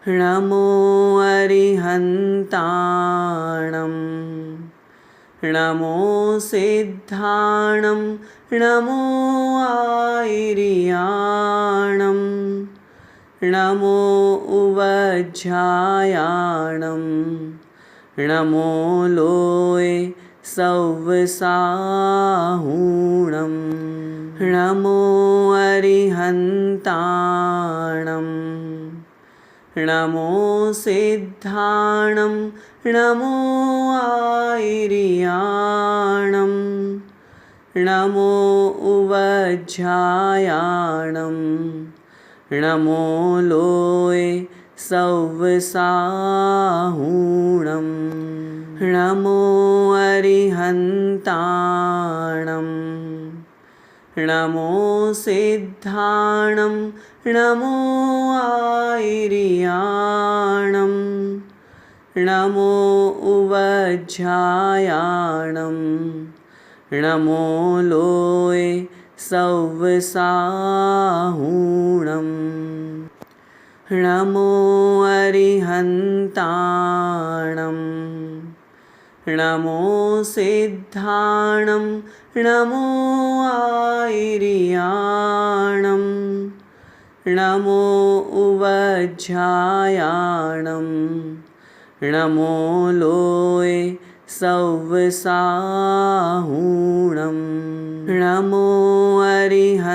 नमो अरिहन्ताणं नमो सिद्धाणं नमो आयिर्याणं नमो उवज्झायाणं नमो लोये सव्वसाहूणं नमो अरिहन्ताणं नमो सिद्धाणं नमो आयिर्याणं नमो उवज्झायाणं नमो लोये सव्वसाहूणं नमो अरिहन्ताणं नमो सिद्धाणं नमो आयिर्याणं नमो उवज्झायाणं नमो लोये सव्वसाहूणं नमो अरिहन्ताणं नमो सिद्धाणं नमो आयिर्याणं नमो उवज्झायाणं नमो लोये सव्वसाहूणं नमो अरिहन्ताणं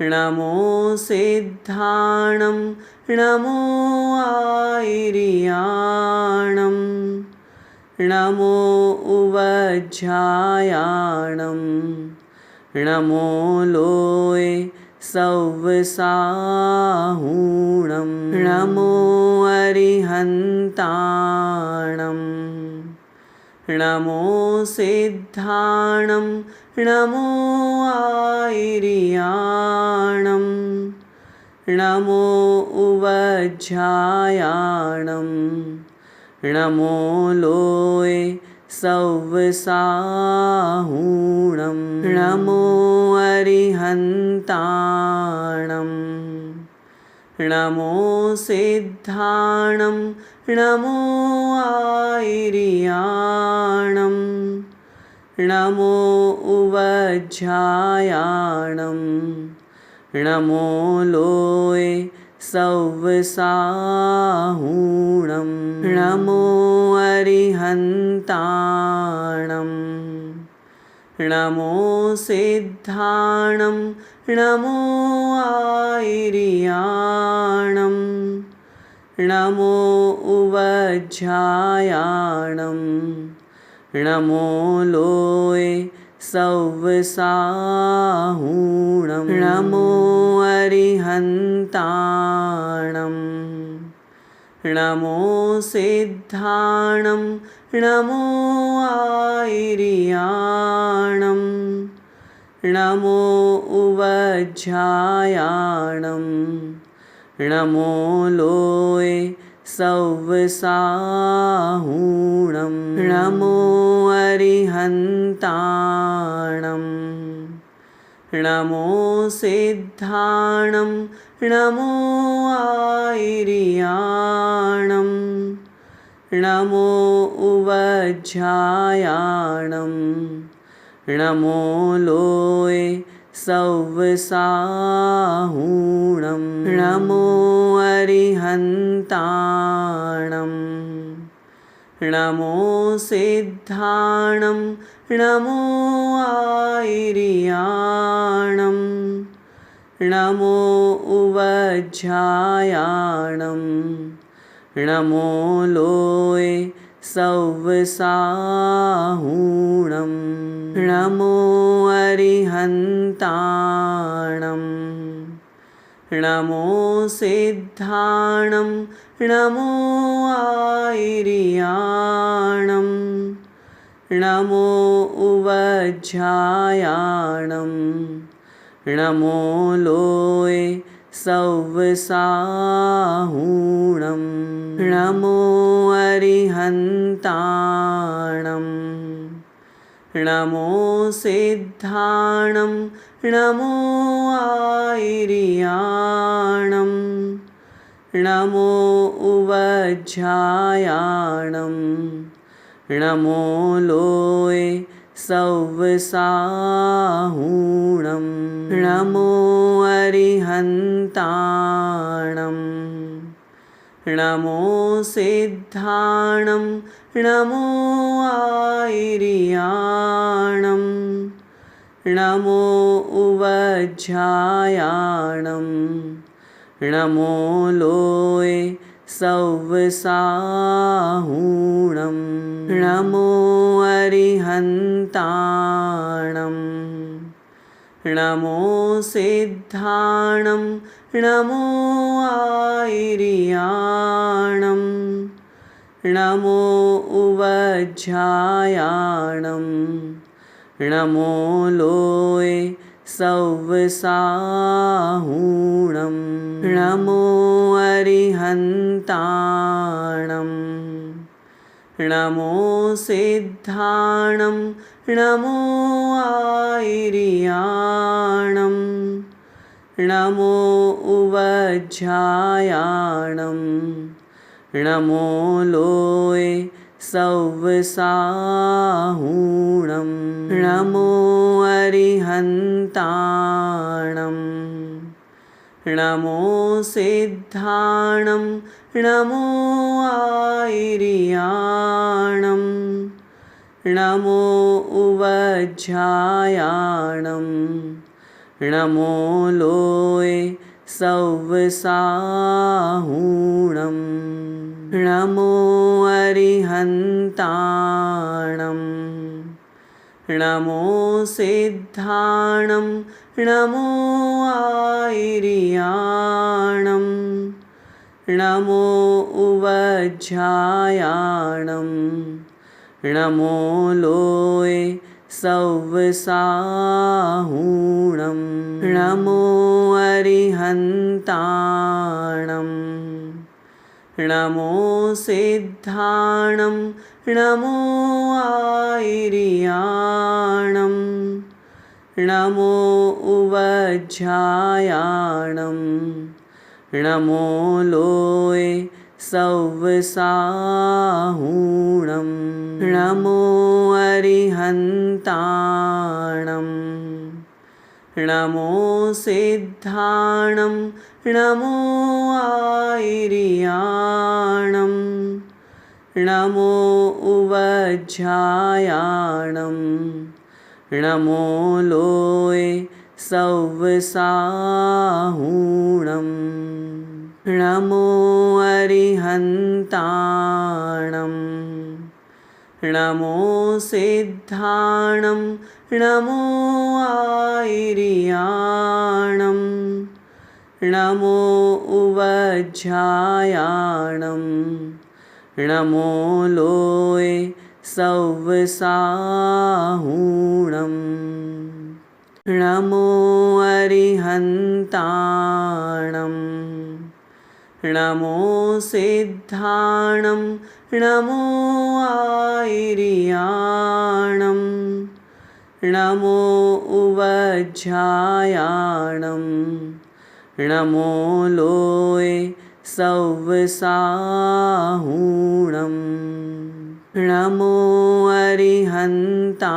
नमो सिद्धाणं नमो आयिर्याणं नमो उवज्झायाणं नमो लोये सव्वसाहूणं नमो अरिहन्ताणं नमो सिद्धाणं नमो आयिर्याणं नमो उवज्झायाणं नमो लोये सव्वसाहूणं नमो अरिहन्ताणं नमो सिद्धाणं नमो आयिर्याणं नमो उवज्झायाणं नमो लोये सव्वसाहूणं नमो अरिहन्ताणं नमो सिद्धाणं नमो आयिर्याणं नमो उवज्झायाणं नमो लोये सव्वसाहूणं नमो अरिहन्ताणं नमो सिद्धाणं नमो आयिर्याणं नमो उवज्झायाणं नमो लोये सव्वसाहूणं नमो अरिहन्ताणं नमो सिद्धाणं नमो आयिर्याणं नमो उवज्झायाणं नमो लोये सव्वसाहूणं नमो अरिहन्ताणं नमो सिद्धाणं नमो आयिर्याणं नमो उवज्झायाणं नमो लोये सव्वसाहूणं नमो अरिहन्ताणं नमो सिद्धाणं नमो आयिर्याणं नमो उवज्झायाणं नमो लोये सव्वसाहूणं नमो अरिहन्ताणं नमो सिद्धाणं नमो आयर्याणं नमो उवज्झायाणं नमो लोये सव्वसाहूणं नमो अरिहन्ताणं नमो सिद्धाणं नमो आयर्याणं नमो उवज्झायाणं नमो लोये सव्वसाहूणं नमो अरिहन्ताणं नमो सिद्धाणं नमो आयर्याणं नमो उवज्झायाणं नमो लोये सव्वसाहूणं नमो अरिहन्ताणं नमो सिद्धाणं नमो आयर्याणं नमो उवज्झायाणं नमो लोये सव्वसाहूणं नमो अरिहन्ताणं नमो सिद्धाणं नमो आयर्याणं नमो उवज्झायाणं नमो लोये सव्वसाहूणं नमो अरिहन्ताणं नमो सिद्धाणं नमो आयर्याणं नमो उवज्झायाणं नमो लोये सव्वसाहूणं नमो अरिहन्ताणं नमो सिद्धाणं नमो आयर्याणं नमो उवज्झायाणं नमो लोये सव्वसाहूणं नमो अरिहन्ताणं नमो सिद्धाणं नमो आयर्याणं नमो उवज्झायाणं नमो लोये सव्वसाहूणं नमो अरिहन्ताणं नमो सिद्धाणं नमो आयर्याणं नमो उवज्झायाणं नमो लोये सव्वसाहूणं नमो अरिहन्ताणं नमो सिद्धाणं नमो आयर्याणं नमो उवज्झायाणं नमो लोये सव्वसाहूणं नमो अरिहन्ताणं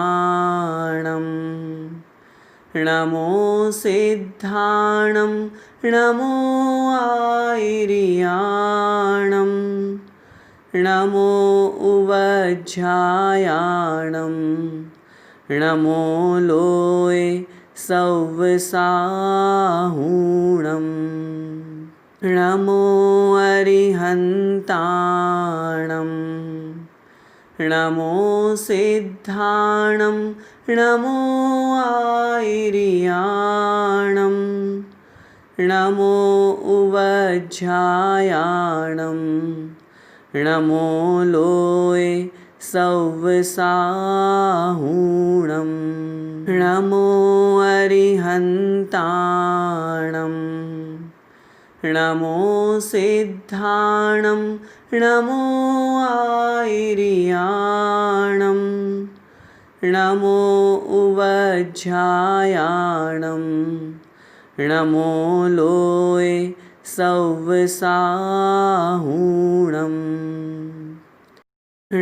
नमो सिद्धाणं नमो आयर्याणं नमो उवज्झायाणं नमो लोये सव्वसाहूणं नमो अरिहन्ताणं नमो सिद्धाणं नमो आयर्याणं नमो उवज्झायाणं नमो लोये सव्वसाहूणं नमो अरिहन्ताणं नमो सिद्धाणं नमो आयर्याणं नमो उवज्झायाणं नमो लोये सव्वसाहूणं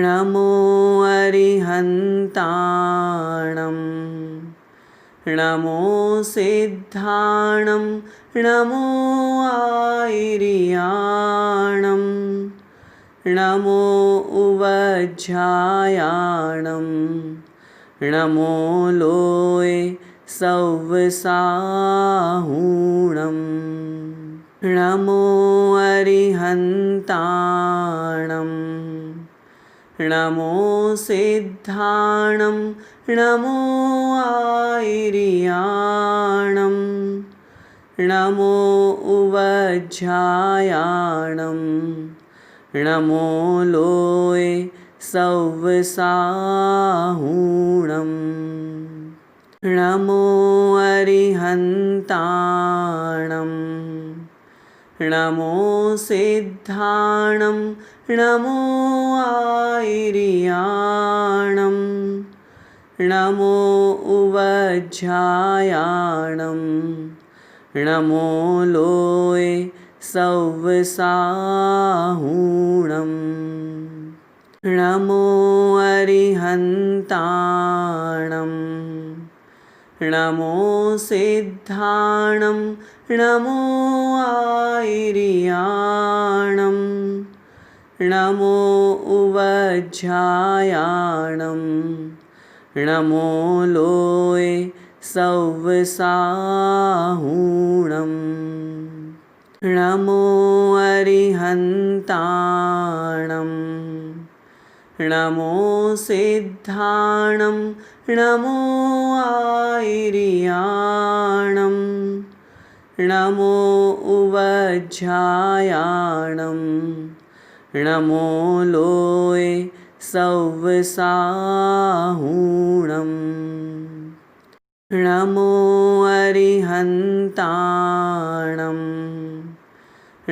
नमो अरिहन्ताणं नमो सिद्धाणं नमो आयिर्याणं नमो उवज्झायाणं नमो लोये सव्वसाहूणं नमो अरिहन्ताणं नमो सिद्धाणं नमो आयिर्याणं नमो उवज्झायाणं नमो लोये सव्वसाहूणं नमो अरिहन्ताणं नमो सिद्धाणं नमो आयिर्याणं नमो उवज्झायाणं नमो लोये सव्वसाहूणं नमो अरिहन्ताणं नमो सिद्धाणं नमो आयिर्याणं नमो उवज्झायाणं नमो लोये सव्वसाहूणं नमो अरिहन्ताणं नमो सिद्धाणं नमो आयिर्याणं नमो उवज्झायाणं नमो लोये सव्वसाहूणं नमो अरिहन्ताणं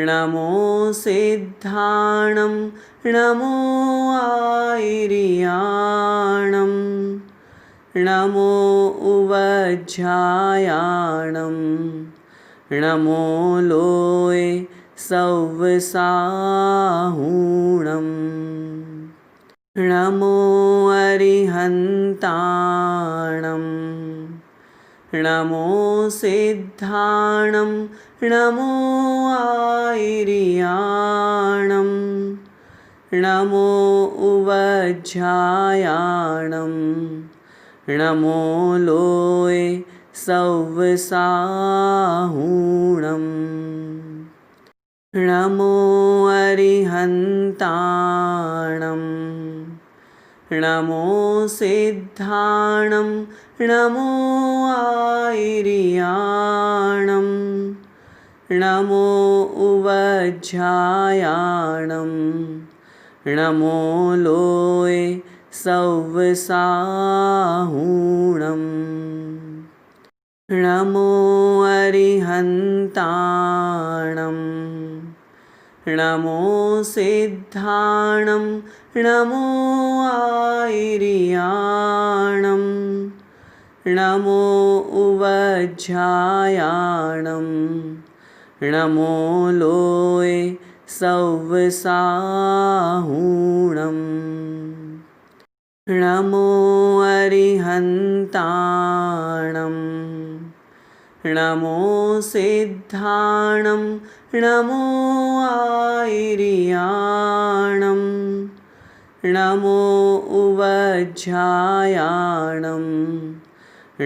नमो सिद्धाणं नमो आयिर्याणं नमो उवज्झायाणं नमो लोये सव्वसाहूणं नमो अरिहन्ताणं नमो सिद्धाणं नमो आयिर्याणं नमो उवज्झायाणं नमो लोये सव्वसाहूणं नमो अरिहन्ताणं नमो सिद्धाणं नमो आयिर्याणं नमो उवज्झायाणं नमो लोये सव्वसाहूणं नमो अरिहन्ताणं नमो सिद्धाणं नमो आयिर्याणं नमो उवज्झायाणं नमो लोये सव्वसाहूणं नमो अरिहन्ताणं नमो सिद्धाणं नमो आयिर्याणं नमो उवज्झायाणं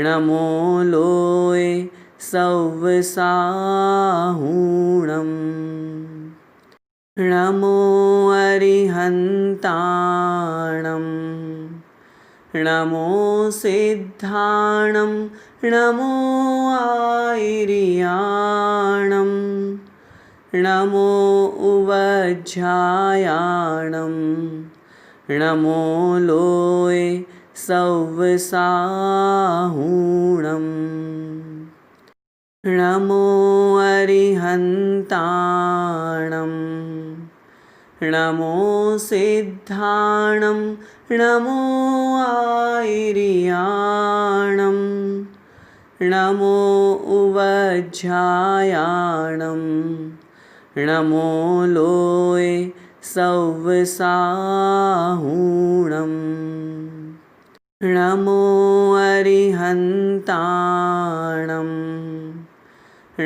नमो लोये सव्वसाहूणं नमो अरिहन्ताणं नमो सिद्धाणं नमो आयिर्याणं नमो उवज्झायाणं नमो लोये सव्वसाहूणं नमो अरिहन्ताणं नमो सिद्धाणं नमो आयिर्याणं नमो उवज्झायाणं नमो लोये सव्वसाहूणं नमो अरिहन्ताणं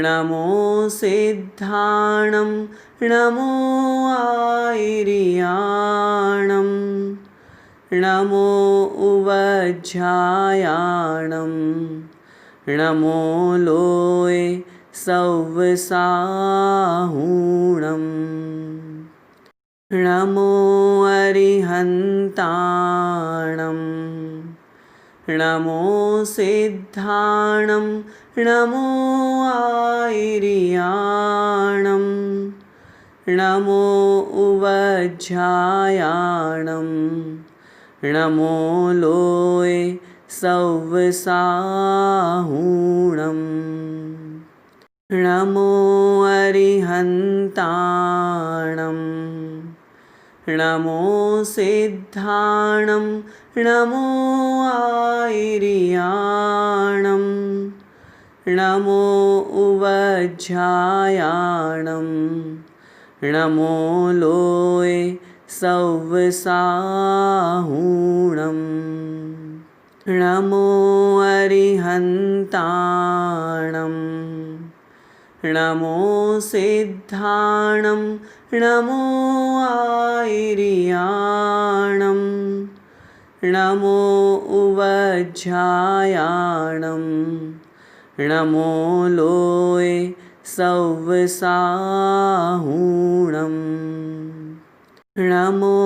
नमो सिद्धाणं नमो आयिर्याणं नमो उवज्झायाणं नमो लोये सव्वसाहूणं नमो अरिहन्ताणं नमो सिद्धाणं नमो आयिर्याणं नमो उवज्झायाणं नमो लोये सव्वसाहूणं नमो अरिहन्ताणं नमो सिद्धाणं नमो आयिर्याणं नमो उवज्झायाणं नमो लोये सव्वसाहूणं नमो अरिहन्ताणं नमो सिद्धाणं नमो आयिर्याणं नमो उवज्झायाणं नमो लोये सव्वसाहूणं नमो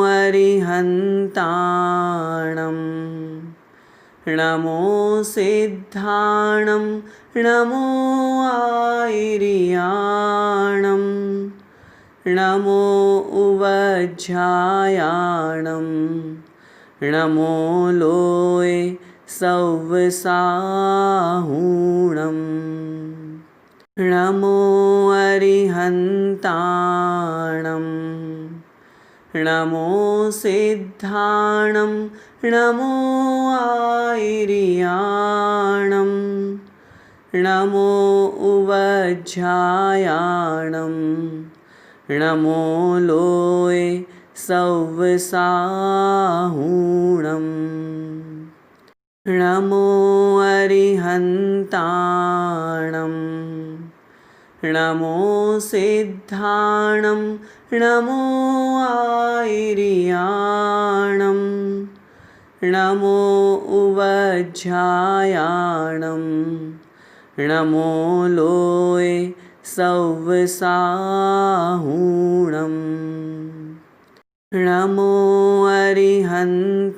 अरिहन्ताणं नमो सिद्धाणं नमो आयिर्याणं नमो उवज्झायाणं नमो लोये सव्वसाहूणं नमो अरिहन्ताणं नमो सिद्धाणं नमो आयिर्याणं नमो उवज्झायाणं नमो लोये सव्वसाहूणं नमो अरिहन्ताणं नमो सिद्धाणं नमो आयिर्याणं नमो उवज्झायाणं नमो लोये सव्वसाहूणं नमो अरिहन्ताणं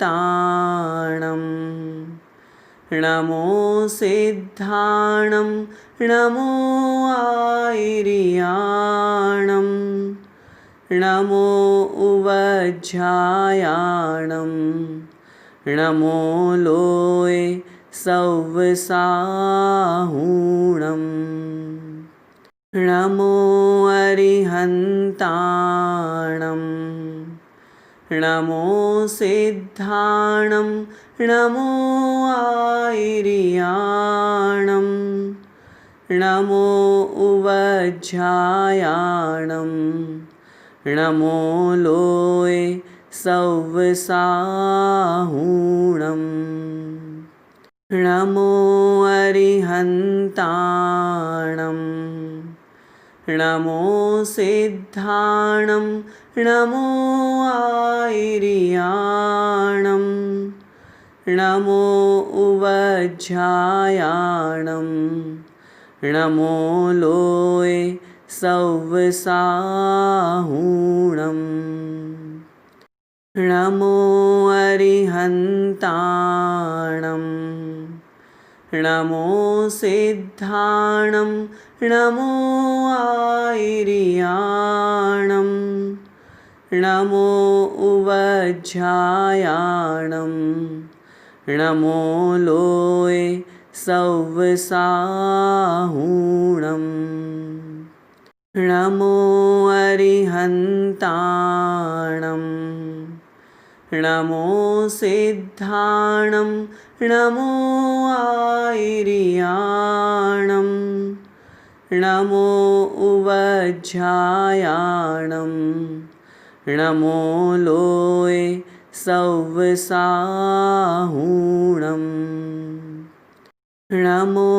नमो सिद्धाणं नमो आयिर्याणं नमो उवज्झायाणं नमो लोये सव्वसाहूणं नमो अरिहन्ताणं नमो सिद्धाणं नमो आयिर्याणं नमो उवज्झायाणं नमो लोये सव्वसाहूणं नमो अरिहन्ताणं नमो सिद्धाणं नमो आयिर्याणं नमो उवज्झायाणं नमो लोये सव्वसाहूणं नमो अरिहन्ताणं नमो सिद्धाणं नमो आयिर्याणं नमो उवज्झायाणं नमो लोये सव्वसाहूणं नमो अरिहन्ताणं नमो सिद्धाणं नमो आयर्याणं नमो उवज्झायाणं नमो लोये सव्वसाहूणं नमो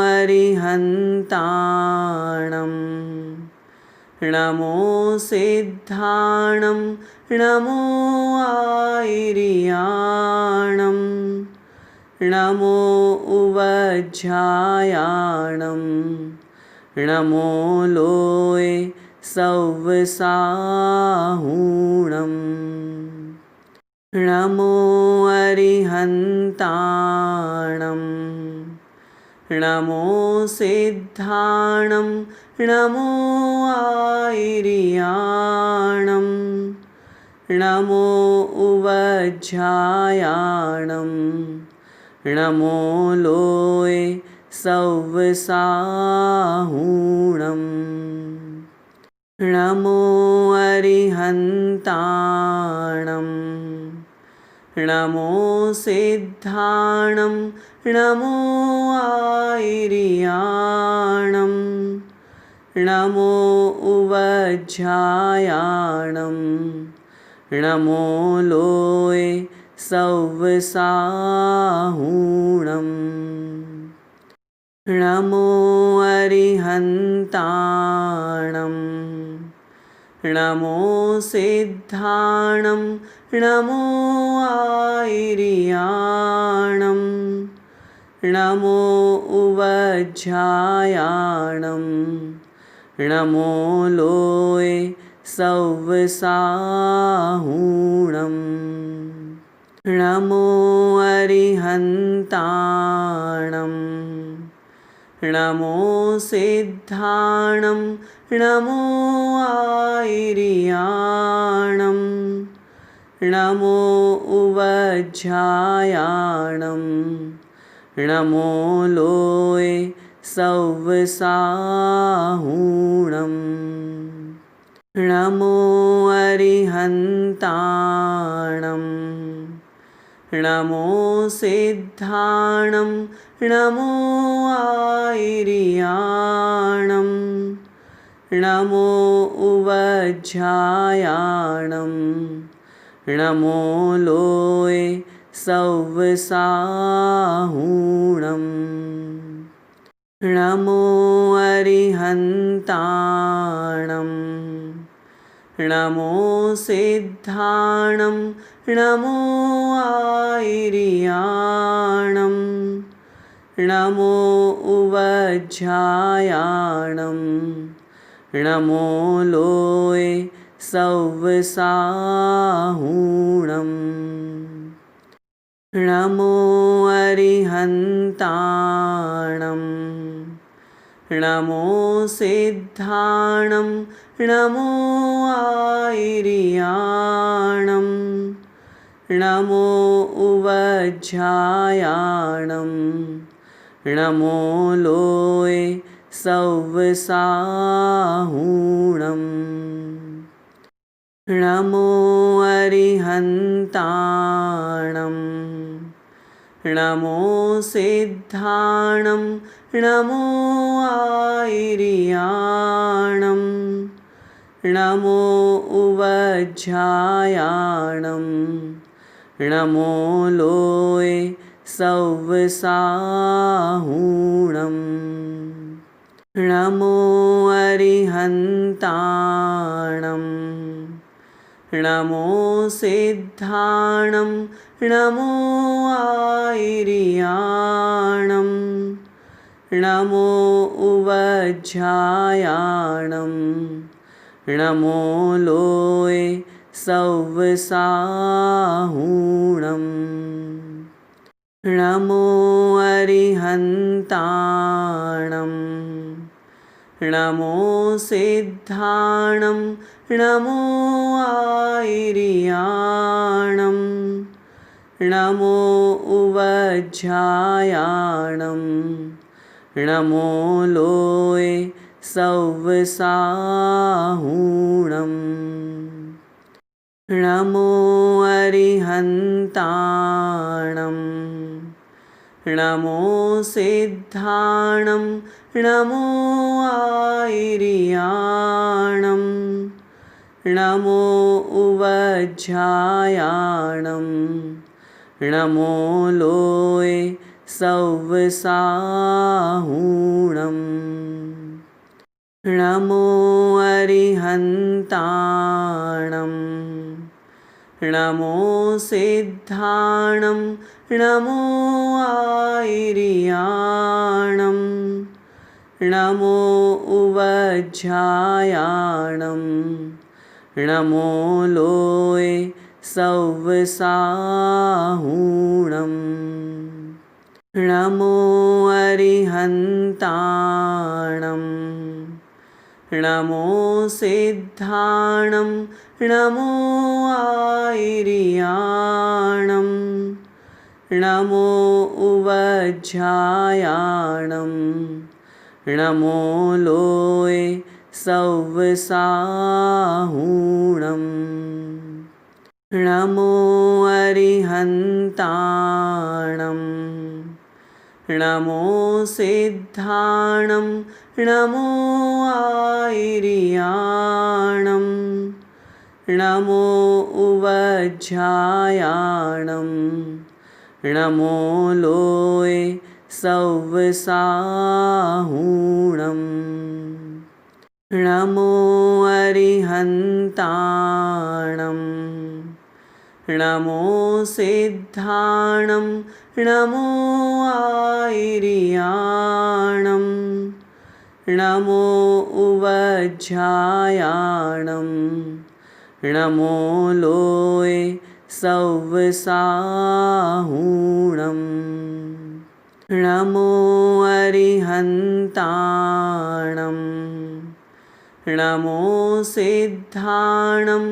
अरिहन्ताणं नमो सिद्धाणं नमो आयर्याणं नमो उवज्झायाणं नमो लोये सव्वसाहूणं नमो अरिहन्ताणं नमो सिद्धाणं नमो आयर्याणं नमो उवज्झायाणं नमो लोये सव्वसाहूणं नमो अरिहन्ताणं नमो सिद्धाणं नमो आयर्याणं नमो उवज्झायाणं नमो लोये सव्वसाहूणं नमो अरिहन्ताणं नमो सिद्धाणं नमो आयर्याणं नमो उवज्झायाणं नमो लोये सव्वसाहूणं नमो अरिहन्ताणं नमो सिद्धाणं नमो आयर्याणं नमो उवज्झायाणं नमो लोये सव्वसाहूणं नमो अरिहन्ताणं नमो सिद्धाणं नमो आयर्याणं नमो उवज्झायाणं नमो लोये सव्वसाहूणं नमो अरिहन्ताणं नमो सिद्धाणं नमो आयर्याणं नमो उवज्झायाणं नमो लोये सव्वसाहूणं नमो अरिहन्ताणं नमो सिद्धाणं नमो आयर्याणं नमो उवज्झायाणं नमो लोये सव्वसाहूणं नमो अरिहन्ताणं नमो सिद्धाणं नमो आयर्याणं नमो उवज्झायाणं नमो लोये सव्वसाहूणं नमो अरिहन्ताणं नमो सिद्धाणं नमो आयर्याणं नमो उवज्झायाणं नमो लोये सव्वसाहूणं नमो अरिहन्ताणं नमो सिद्धाणं नमो आयर्याणं नमो उवज्झायाणं नमो लोये सव्वसाहूणं नमो अरिहन्ताणं नमो सिद्धाणं नमो आयिर्याणं नमो उवज्झायाणं नमो लोये सव्वसाहूणं नमो अरिहन्ताणं नमो सिद्धाणं नमो आयिर्याणं नमो उवज्झायाणं नमो लोये सव्वसाहूणं नमो अरिहन्ताणं नमो सिद्धाणं नमो आयिर्याणं नमो उवज्झायाणं नमो लोये सव्वसाहूणं नमो अरिहन्ताणं नमो सिद्धाणं नमो आयिर्याणं नमो उवज्झायाणं नमो लोये सव्वसाहूणं नमो अरिहन्ताणं नमो सिद्धाणं नमो आयिर्याणं नमो उवज्झायाणं नमो लोये सव्वसाहूणं नमो अरिहन्ताणं नमो सिद्धाणं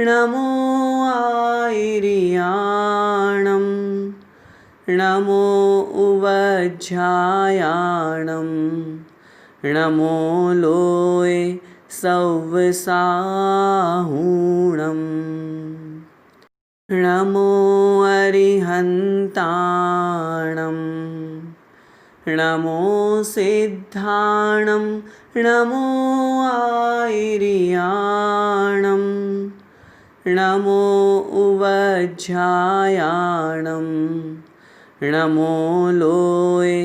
नमो आयिर्याणं नमो उवज्झायाणं नमो लोये सव्वसाहूणं नमो अरिहन्ताणं नमो सिद्धाणं नमो आयिर्याणं नमो उवज्झायाणं नमो लोये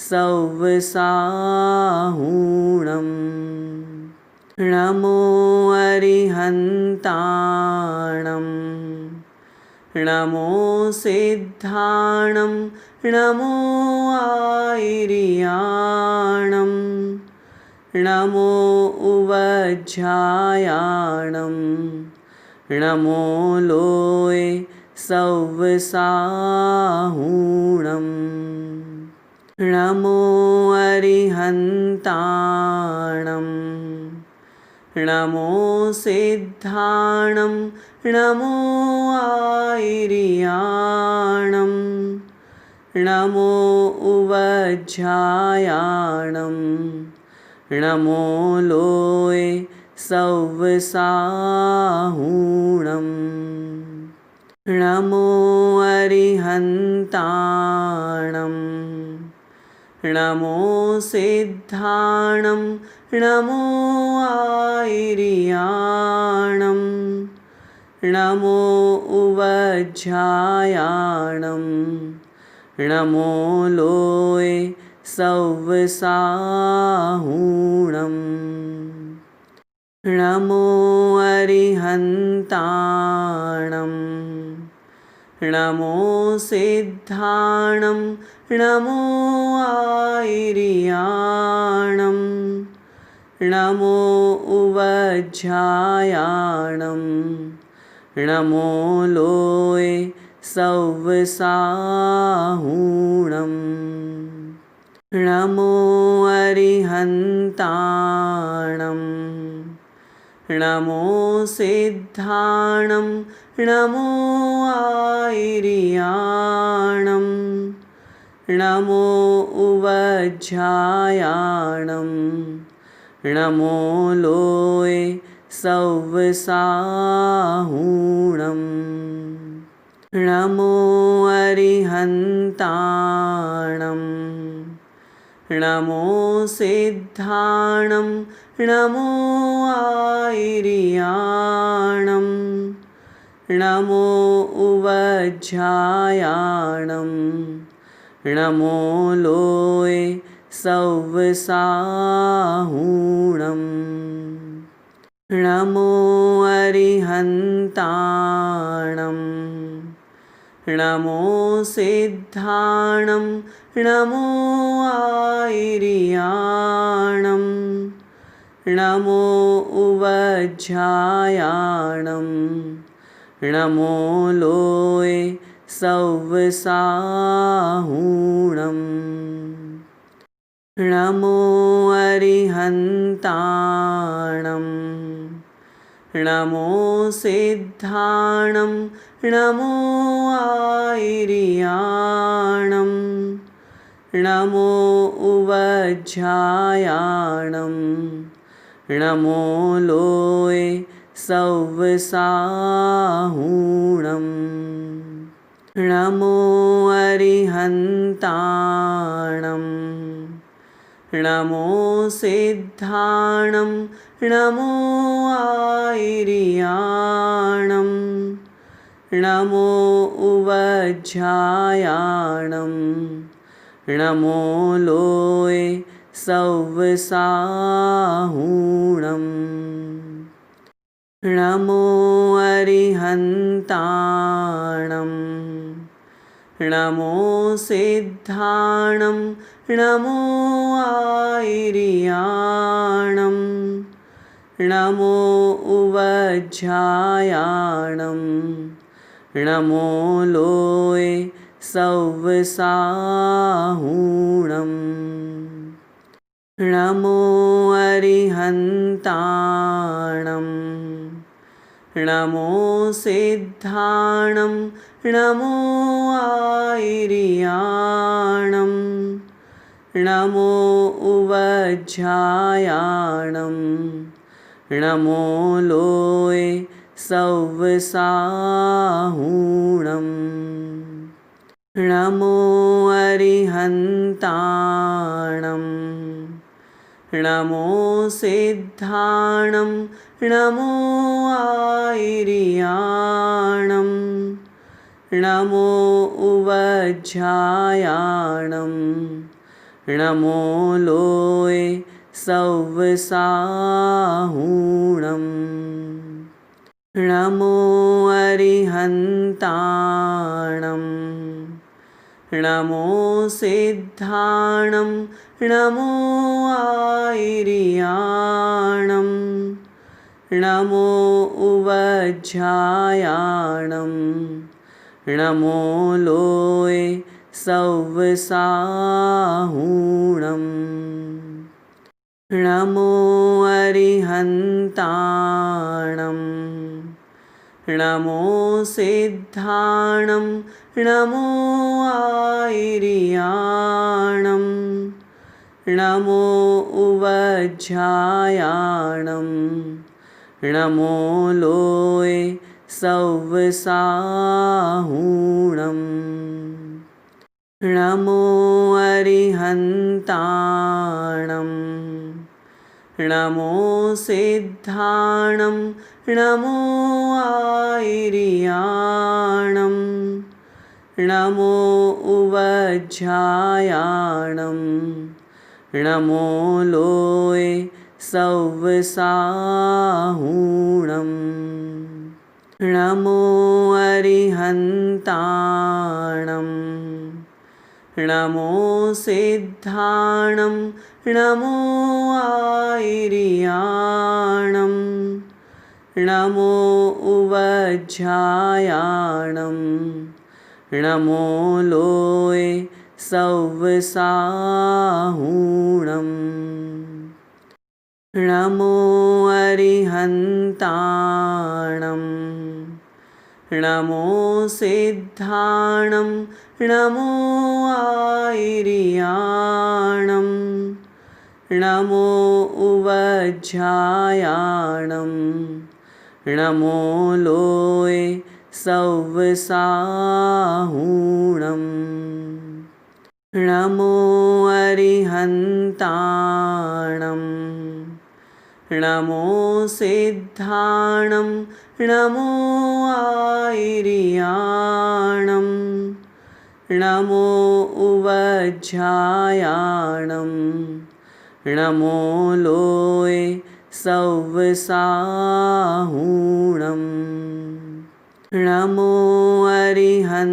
सव्वसाहूणं नमो अरिहन्ताणं नमो सिद्धाणं नमो आयिर्याणं नमो उवज्झायाणं नमो लोये सव्वसाहूणं नमो अरिहन्ताणं नमो सिद्धाणं नमो आयिर्याणं नमो उवज्झायाणं नमो लोये सव्वसाहूणं नमो अरिहन्ताणं नमो सिद्धाणं नमो आयिर्याणं नमो उवज्झायाणं नमो लोये सव्वसाहूणं नमो अरिहन्ताणं नमो सिद्धाणं नमो आयिर्याणं नमो उवज्झायाणं नमो लोये सव्वसाहूणं नमो अरिहन्ताणं नमो सिद्धाणं नमो आयिर्याणं नमो उवज्झायाणं नमो लोये सौवसाहूणम् नमो अरिहन्ताणं नमो सिद्धाणं नमो आयिर्याणं नमो उवज्झायाणं नमो लोये सौवसाहूणम् नमो अरिहन्ताणं नमो सिद्धाणं नमो आयिर्याणं नमो उवज्झायाणं नमो लोये सौवसाहूणम् नमो अरिहन्ताणं नमो सिद्धाणं नमो आयिर्याणं नमो उवज्झायाणं नमो लोये सौवसाहूणम् नमो अरिहन्ताणं नमो सिद्धाणं नमो आयिर्याणं नमो उवज्झायाणं नमो लोये सौवसाहूणम् नमो अरिहन्ताणं नमो सिद्धाणं नमो आयिर्याणं नमो उवज्झायाणं नमो लोये सौवसाहूणम् नमो अरिहन्ताणं नमो सिद्धाणं नमो आयिर्याणं नमो उवज्झायाणं नमो लोये सौवसाहूणम् नमो अरिहन्ताणं नमो सिद्धाणं नमो आयिर्याणं नमो उवज्झायाणं नमो लोये सौवसाहूणम् नमो अरिहन्ताणं नमो सिद्धाणं नमो आयिर्याणं नमो उवज्झायाणं नमो लोये सौवसाहूणम् नमो अरिहन्ताणं नमो सिद्धाणं नमो आयिर्याणं नमो उवज्झायाणं नमो लोये सौवसाहूणम् नमो अरिहन्ताणं नमो सिद्धाणं नमो आयिर्याणं नमो उवज्झायाणं नमो लोये सौवसाहूणम् नमो अरिहन्ताणं नमो सिद्धाणं नमो आयिर्याणं नमो उवज्झायाणं नमो लोये सौवसाहूणम् नमो अरिहन्ताणं नमो सिद्धाणं नमो आयिर्याणं नमो उवज्झायाणं नमो लोये सव्वसाहूणम् नमो अरिहन्ताणं नमो सिद्धाणं नमो आयिर्याणं नमो उवज्झायाणं नमो लोये सव्वसाहूणम् नमो अरिहन्ताणं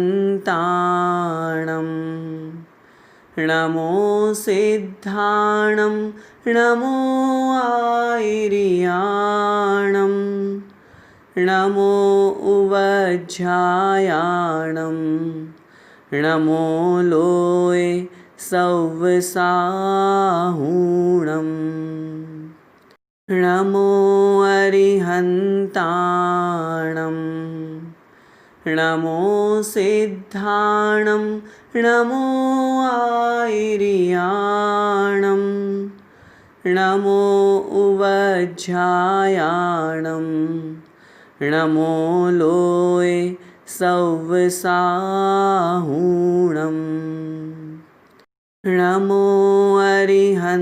नमो सिद्धाणं नमो आयिर्याणं नमो उवज्झायाणं नमो लोये सव्वसाहूणम् नमो अरिहन्ताणं नमो सिद्धाणं नमो आयिर्याणं नमो उवज्झायाणं नमो लोये सव्वसाहूणम् नमो अरिहन्ताणं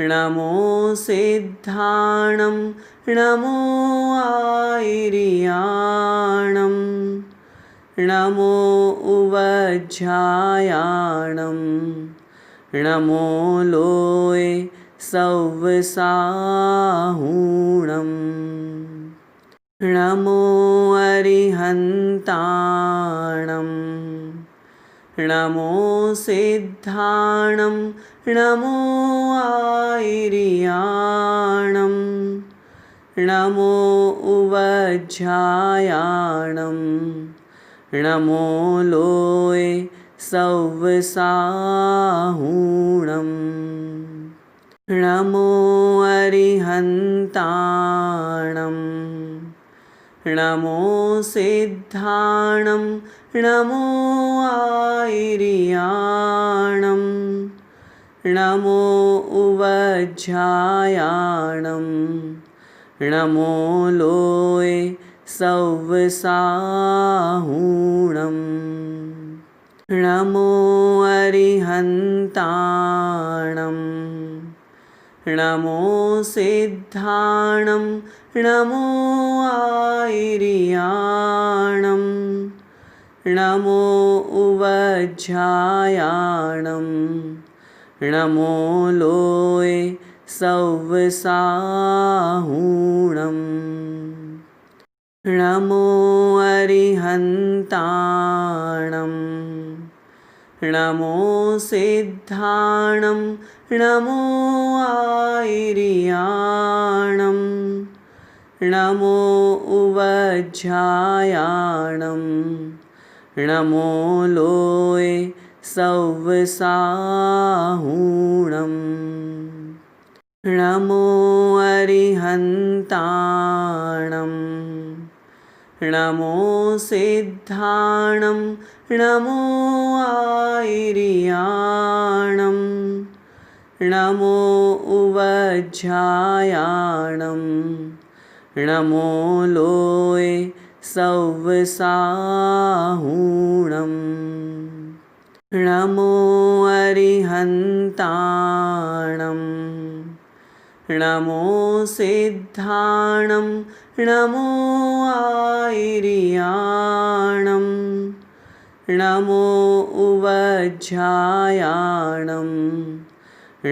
नमो सिद्धाणं नमो आयिर्याणं नमो उवज्झायाणं नमो लोये सव्वसाहूणम् नमो अरिहन्ताणं नमो सिद्धाणं नमो आयिर्याणं नमो उवज्झायाणं नमो लोये सव्वसाहूणम् नमो अरिहन्ताणं नमो सिद्धाणं नमो आयिर्याणं नमो उवज्झायाणं नमो लोये सव्वसाहूणम् नमो अरिहन्ताणं नमो सिद्धाणं नमो आयिर्याणं नमो उवज्झायाणं नमो लोये सव्वसाहूणम् नमो अरिहन्ताणं नमो सिद्धाणं नमो आयिर्याणं नमो उवज्झायाणं नमो लोये सव्वसाहूणम् नमो अरिहन्ताणं नमो सिद्धाणं नमो आयिर्याणं नमो उवज्झायाणं नमो लोये सव्वसाहूणम् नमो अरिहन्ताणं नमो सिद्धाणं नमो आयिर्याणं नमो उवज्झायाणं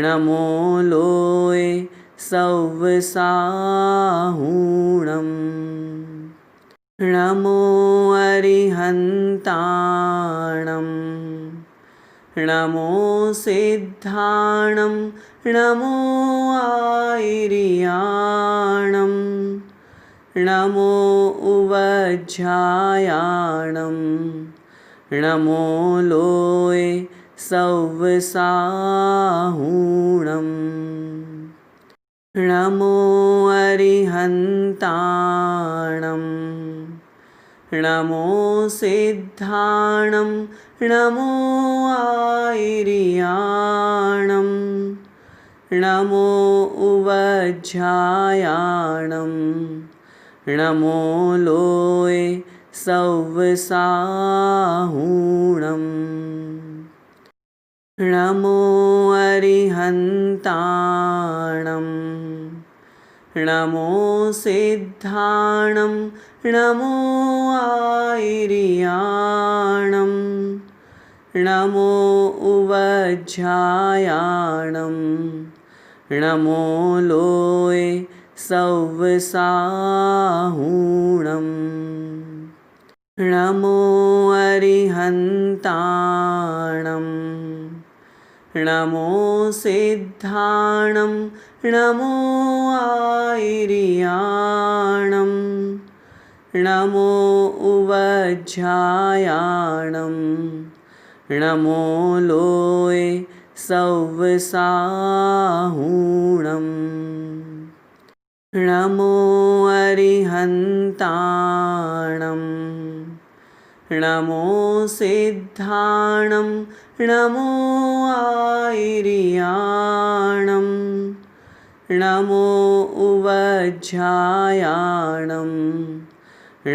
नमो लोये सव्वसाहूणम् नमो अरिहन्ताणं नमो सिद्धाणं नमो आयिर्याणं नमो उवज्झायाणं नमो लोये सव्वसाहूणम् नमो अरिहन्ताणं नमो सिद्धाणं नमो आयिर्याणं नमो उवज्झायाणं नमो लोये सव्वसाहूणं नमो अरिहन्ताणं नमो सिद्धाणं नमो आयिर्याणं नमो उवज्झायाणं नमो लोये सव्वसाहूणं नमो अरिहन्ताणं नमो सिद्धाणं नमो आयिर्याणं नमो उवज्झायाणं नमो लोये सव्वसाहूणं नमो अरिहन्ताणं नमो सिद्धाणं नमो आयिर्याणं नमो उवज्झायाणं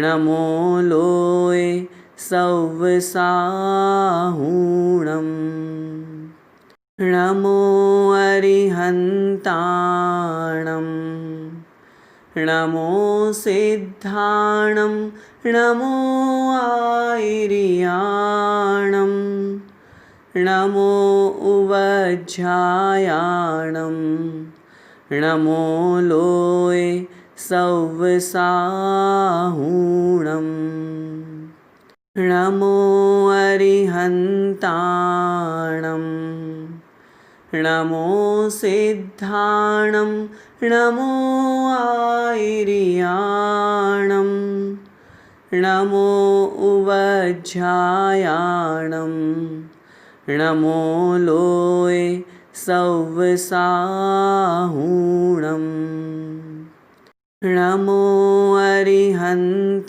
नमो लोये सव्वसाहूणं नमो अरिहन्ताणं नमो सिद्धाणं नमो आयिर्याणं नमो उवज्झायाणं नमो लोये सव्वसाहूणं नमो अरिहन्ताणं नमो सिद्धाणं नमो आयिर्याणं नमो उवज्झायाणं नमो लोये सव्वसाहूणं नमो अरिहन्ताणं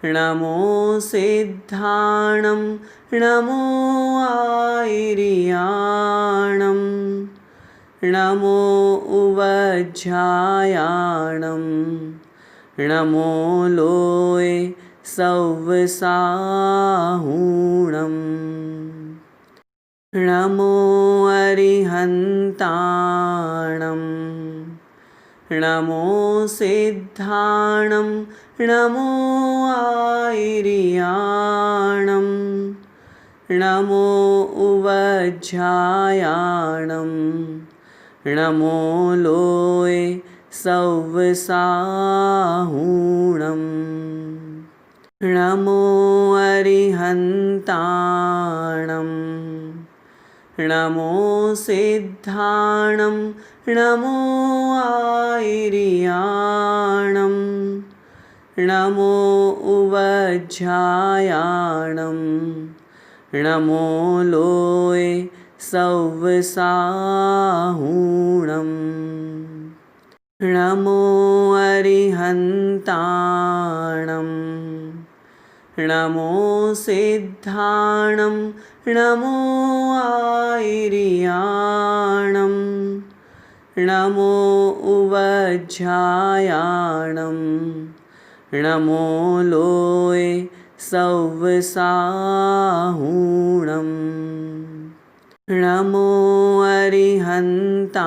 नमो सिद्धाणं नमो आयिर्याणं नमो उवज्झायाणं नमो लोये सव्वसाहूणं नमो अरिहन्ताणं नमो सिद्धाणं नमो आयिर्याणं नमो उवज्झायाणं नमो लोये सव्वसाहूणं नमो अरिहन्ताणं नमो सिद्धाणं नमो आयिर्याणं नमो उवज्झायाणं नमो लोये सव्वसाहूणं नमो अरिहन्ताणं नमो सिद्धाणं नमो आयिर्याणं नमो उवज्झायाणं नमो लोये सव्वसाहूणं नमो अरिहन्ताणं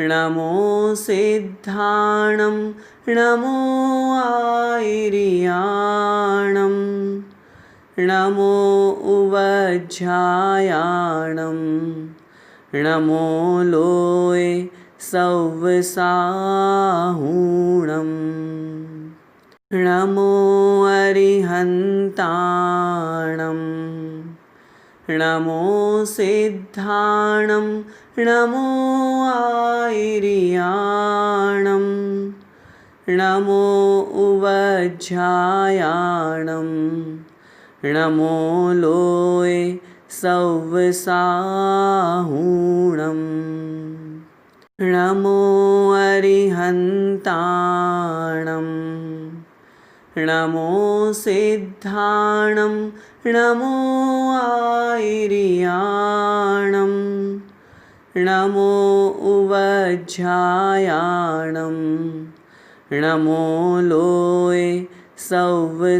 नमो सिद्धाणं नमो आयिर्याणं नमो उवज्झायाणं नमो लोये सव्वसाहूणं नमो अरिहन्ताणं नमो सिद्धाणं नमो आयिर्याणं नमो उवज्झायाणं नमो लोये सव्वसाहूणं नमो अरिहन्ताणं नमो सिद्धाणं नमो आयर्याणं नमो उवज्झायाणं नमो लोये सव्वसाहूणम्